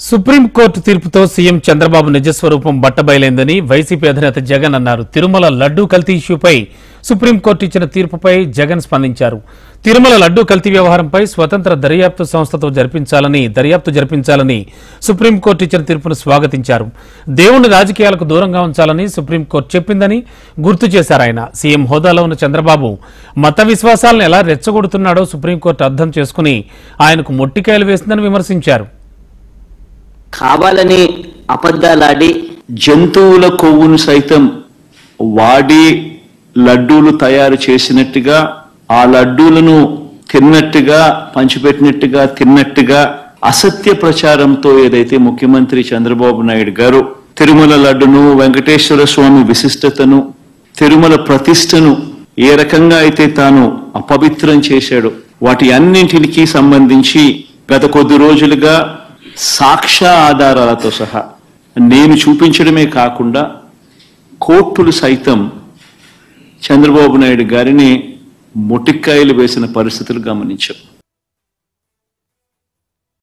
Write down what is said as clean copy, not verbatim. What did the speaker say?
Supreme court తీర్పుతో CM Chandrababu నిజస్వరూపం బట్టబయలైందని YCP అధినేత జగన్ అన్నారు. తిరుమల లడ్డూ కల్తీ ఇష్యూపై సుప్రీంకోర్టు ఇచ్చిన తీర్పుపై జగన్ స్పందించారు. తిరుమల లడ్డూ కల్తీ వ్యవహారంపై స్వతంత్ర దర్యాప్తు సంస్థతో దర్యాప్తు జరిపించాలని సుప్రీంకోర్టు ఇచ్చిన తీర్పును స్వాగతించారు. దేవుని రాజకీయాలకు దూరంగా ఉంచాలని సుప్రీంకోర్టు చెప్పిందని గుర్తు చేశారు. ఆయన సీఎం హోదాలో ఉన్న చంద్రబాబు మత విశ్వాసాలను ఎలా రెచ్చగొడుతున్నాడో సుప్రీంకోర్టు అర్థం చేసుకుని ఆయనకు మొట్టికాయలు వేసిందని విమర్శించారు. కావాలని అబద్ధాలాడి జంతువుల కొవ్వును సైతం వాడి లడ్డూలు తయారు చేసినట్టుగా, ఆ లడ్డూలను తిన్నట్టుగా, పంచిపెట్టినట్టుగా, తిన్నట్టుగా అసత్య ప్రచారంతో ఏదైతే ముఖ్యమంత్రి చంద్రబాబు నాయుడు గారు తిరుమల లడ్డును, వెంకటేశ్వర స్వామి విశిష్టతను, తిరుమల ప్రతిష్టను ఏ రకంగా అయితే తాను అపవిత్రం చేశాడో వాటి అన్నింటికి సంబంధించి గత కొద్ది రోజులుగా సాక్ష్య ఆధారాలతో సహా నేను చూపించడమే కాకుండా కోర్టులు సైతం చంద్రబాబు నాయుడు గారిని మొటిక్కాయలు వేసిన పరిస్థితులు గమనించాం.